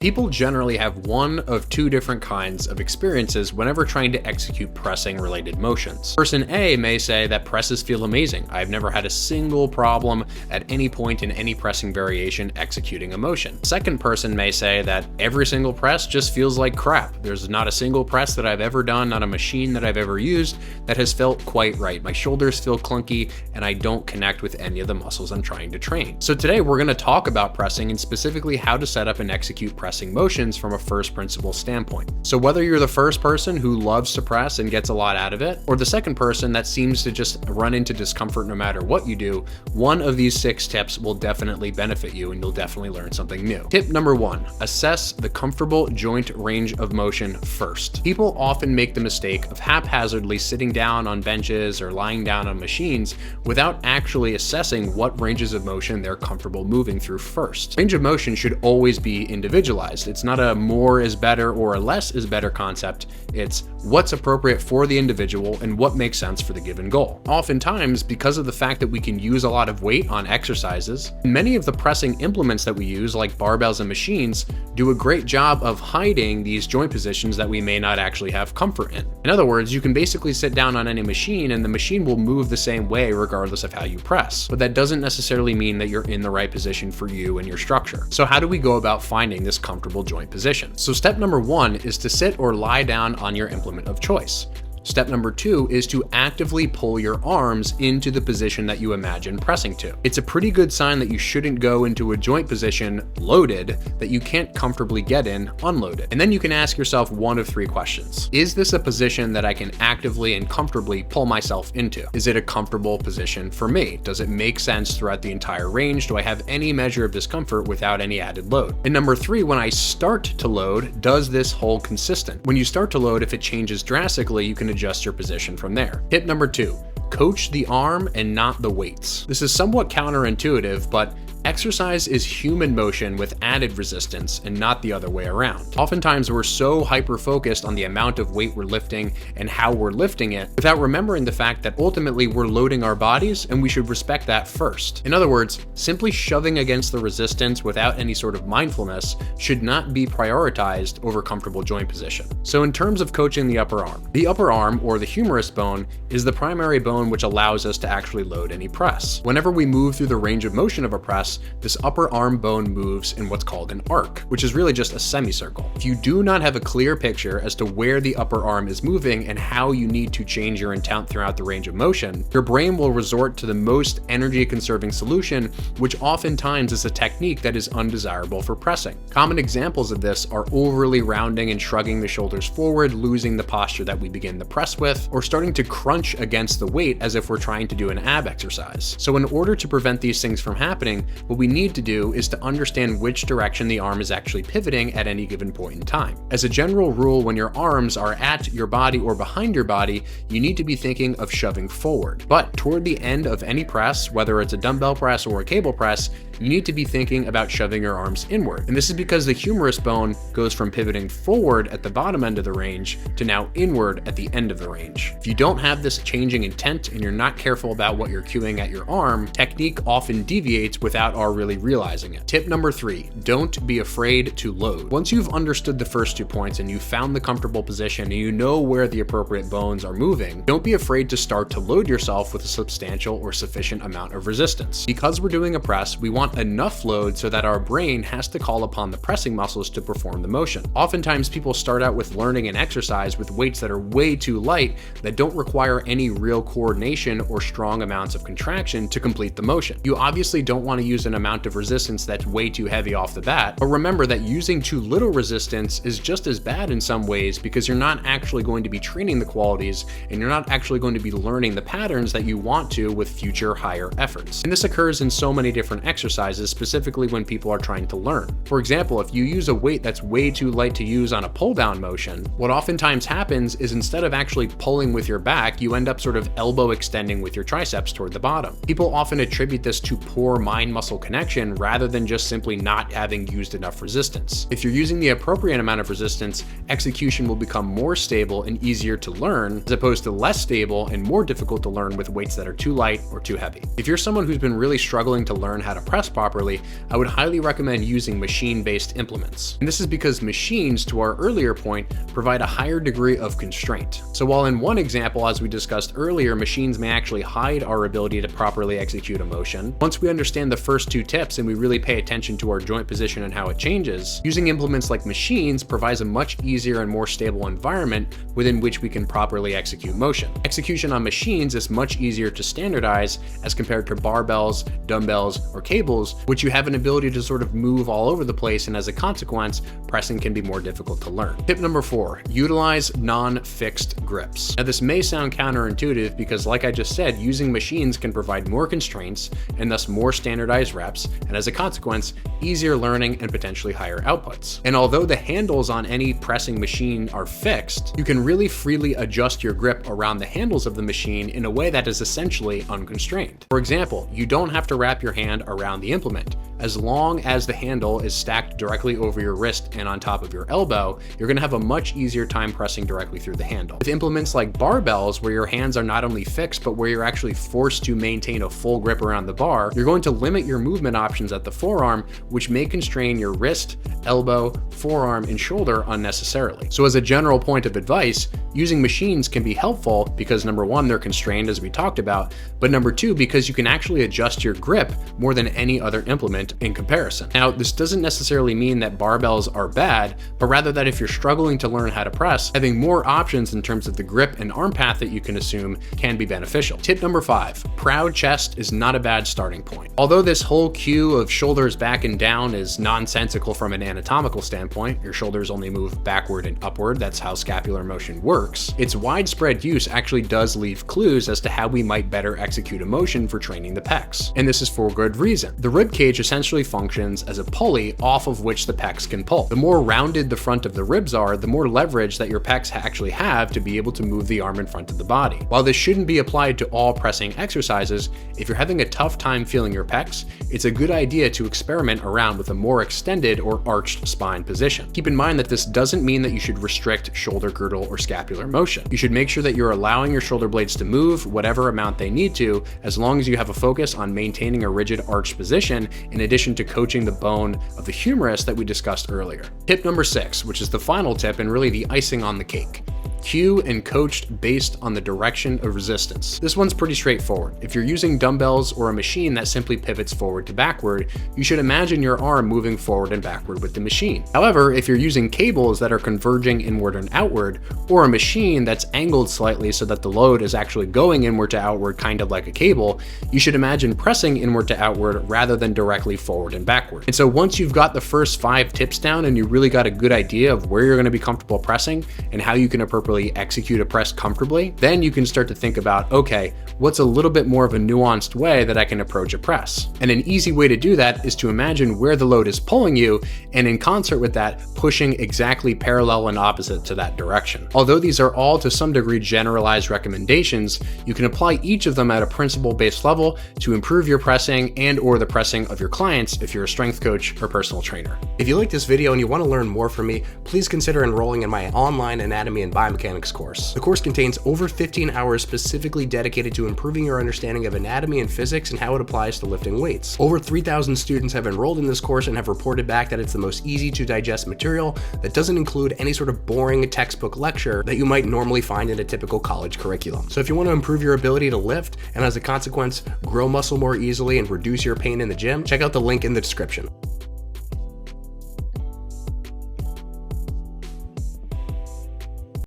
People generally have one of two different kinds of experiences whenever trying to execute pressing-related motions. Person A may say that presses feel amazing. I've never had a single problem at any point in any pressing variation executing a motion. Second person may say that every single press just feels like crap. There's not a single press that I've ever done, not a machine that I've ever used that has felt quite right. My shoulders feel clunky and I don't connect with any of the muscles I'm trying to train. So today we're going to talk about pressing and specifically how to set up and execute pressing motions from a first principle standpoint. So whether you're the first person who loves to press and gets a lot out of it, or the second person that seems to just run into discomfort no matter what you do, one of these 6 tips will definitely benefit you and you'll definitely learn something new. Tip number 1, assess the comfortable joint range of motion first. People often make the mistake of haphazardly sitting down on benches or lying down on machines without actually assessing what ranges of motion they're comfortable moving through first. Range of motion should always be individualized. It's not a more is better or a less is better concept. It's what's appropriate for the individual and what makes sense for the given goal. Oftentimes, because of the fact that we can use a lot of weight on exercises, many of the pressing implements that we use, like barbells and machines, do a great job of hiding these joint positions that we may not actually have comfort in. In other words, you can basically sit down on any machine and the machine will move the same way regardless of how you press. But that doesn't necessarily mean that you're in the right position for you and your structure. So how do we go about finding this comfortable joint position? So step number 1 is to sit or lie down on your implement of choice. Step number 2 is to actively pull your arms into the position that you imagine pressing to. It's a pretty good sign that you shouldn't go into a joint position loaded that you can't comfortably get in unloaded. And then you can ask yourself one of 3 questions. Is this a position that I can actively and comfortably pull myself into? Is it a comfortable position for me? Does it make sense throughout the entire range? Do I have any measure of discomfort without any added load? And number 3, when I start to load, does this hold consistent? When you start to load, if it changes drastically, you can adjust your position from there. Tip number 2, coach the arm and not the weights. This is somewhat counterintuitive, but exercise is human motion with added resistance and not the other way around. Oftentimes we're so hyper-focused on the amount of weight we're lifting and how we're lifting it without remembering the fact that ultimately we're loading our bodies and we should respect that first. In other words, simply shoving against the resistance without any sort of mindfulness should not be prioritized over comfortable joint position. So in terms of coaching the upper arm or the humerus bone is the primary bone which allows us to actually load any press. Whenever we move through the range of motion of a press, this upper arm bone moves in what's called an arc, which is really just a semicircle. If you do not have a clear picture as to where the upper arm is moving and how you need to change your intent throughout the range of motion, your brain will resort to the most energy conserving solution, which oftentimes is a technique that is undesirable for pressing. Common examples of this are overly rounding and shrugging the shoulders forward, losing the posture that we begin the press with, or starting to crunch against the weight as if we're trying to do an ab exercise. So in order to prevent these things from happening, what we need to do is to understand which direction the arm is actually pivoting at any given point in time. As a general rule, when your arms are at your body or behind your body, you need to be thinking of shoving forward. But toward the end of any press, whether it's a dumbbell press or a cable press, you need to be thinking about shoving your arms inward. And this is because the humerus bone goes from pivoting forward at the bottom end of the range to now inward at the end of the range. If you don't have this changing intent and you're not careful about what you're cueing at your arm, technique often deviates without our really realizing it. Tip number 3, don't be afraid to load. Once you've understood the first 2 points and you've found the comfortable position and you know where the appropriate bones are moving, don't be afraid to start to load yourself with a substantial or sufficient amount of resistance. Because we're doing a press, we want enough load so that our brain has to call upon the pressing muscles to perform the motion. Oftentimes people start out with learning an exercise with weights that are way too light that don't require any real coordination or strong amounts of contraction to complete the motion. You obviously don't want to use an amount of resistance that's way too heavy off the bat, but remember that using too little resistance is just as bad in some ways because you're not actually going to be training the qualities and you're not actually going to be learning the patterns that you want to with future higher efforts. And this occurs in so many different exercises, specifically when people are trying to learn. For example, if you use a weight that's way too light to use on a pull down motion, what oftentimes happens is instead of actually pulling with your back, you end up sort of elbow extending with your triceps toward the bottom. People often attribute this to poor mind muscle connection rather than just simply not having used enough resistance. If you're using the appropriate amount of resistance, execution will become more stable and easier to learn, as opposed to less stable and more difficult to learn with weights that are too light or too heavy. If you're someone who's been really struggling to learn how to press press properly, I would highly recommend using machine-based implements. And this is because machines, to our earlier point, provide a higher degree of constraint. So while in one example, as we discussed earlier, machines may actually hide our ability to properly execute a motion, once we understand the first two tips and we really pay attention to our joint position and how it changes, using implements like machines provides a much easier and more stable environment within which we can properly execute motion. Execution on machines is much easier to standardize as compared to barbells, dumbbells, or cables, which you have an ability to sort of move all over the place, and as a consequence, pressing can be more difficult to learn. Tip number 4, utilize non-fixed grips. Now this may sound counterintuitive because, like I just said, using machines can provide more constraints and thus more standardized reps, and as a consequence, easier learning and potentially higher outputs. And although the handles on any pressing machine are fixed, you can really freely adjust your grip around the handles of the machine in a way that is essentially unconstrained. For example, you don't have to wrap your hand around the implement. As long as the handle is stacked directly over your wrist and on top of your elbow, you're going to have a much easier time pressing directly through the handle. With implements like barbells, where your hands are not only fixed, but where you're actually forced to maintain a full grip around the bar, you're going to limit your movement options at the forearm, which may constrain your wrist, elbow, forearm, and shoulder unnecessarily. So as a general point of advice, using machines can be helpful because number 1, they're constrained as we talked about, but number 2, because you can actually adjust your grip more than any other implement in comparison. Now, this doesn't necessarily mean that barbells are bad, but rather that if you're struggling to learn how to press, having more options in terms of the grip and arm path that you can assume can be beneficial. Tip number 5, proud chest is not a bad starting point. Although this whole cue of shoulders back and down is nonsensical from an anatomical standpoint, your shoulders only move backward and upward, that's how scapular motion works, its widespread use actually does leave clues as to how we might better execute a motion for training the pecs. And this is for good reason. The rib cage essentially functions as a pulley off of which the pecs can pull. The more rounded the front of the ribs are, the more leverage that your pecs actually have to be able to move the arm in front of the body. While this shouldn't be applied to all pressing exercises, if you're having a tough time feeling your pecs, it's a good idea to experiment around with a more extended or arched spine position. Keep in mind that this doesn't mean that you should restrict shoulder girdle or scapular motion. You should make sure that you're allowing your shoulder blades to move whatever amount they need to, as long as you have a focus on maintaining a rigid arched position in addition to coaching the bone of the humerus that we discussed earlier. Tip number 6, which is the final tip and really the icing on the cake. Cue and coached based on the direction of resistance. This one's pretty straightforward. If you're using dumbbells or a machine that simply pivots forward to backward, you should imagine your arm moving forward and backward with the machine. However, if you're using cables that are converging inward and outward, or a machine that's angled slightly so that the load is actually going inward to outward, kind of like a cable, you should imagine pressing inward to outward rather than directly forward and backward. And so once you've got the first 5 tips down and you really got a good idea of where you're going to be comfortable pressing and how you can appropriately execute a press comfortably, then you can start to think about, okay, what's a little bit more of a nuanced way that I can approach a press? And an easy way to do that is to imagine where the load is pulling you, and in concert with that, pushing exactly parallel and opposite to that direction. Although these are all to some degree generalized recommendations, you can apply each of them at a principle-based level to improve your pressing and or the pressing of your clients if you're a strength coach or personal trainer. If you like this video and you want to learn more from me, please consider enrolling in my online anatomy and biomechanics course. The course contains over 15 hours specifically dedicated to improving your understanding of anatomy and physics and how it applies to lifting weights. Over 3,000 students have enrolled in this course and have reported back that it's the most easy to digest material that doesn't include any sort of boring textbook lecture that you might normally find in a typical college curriculum. So if you want to improve your ability to lift and as a consequence grow muscle more easily and reduce your pain in the gym, check out the link in the description.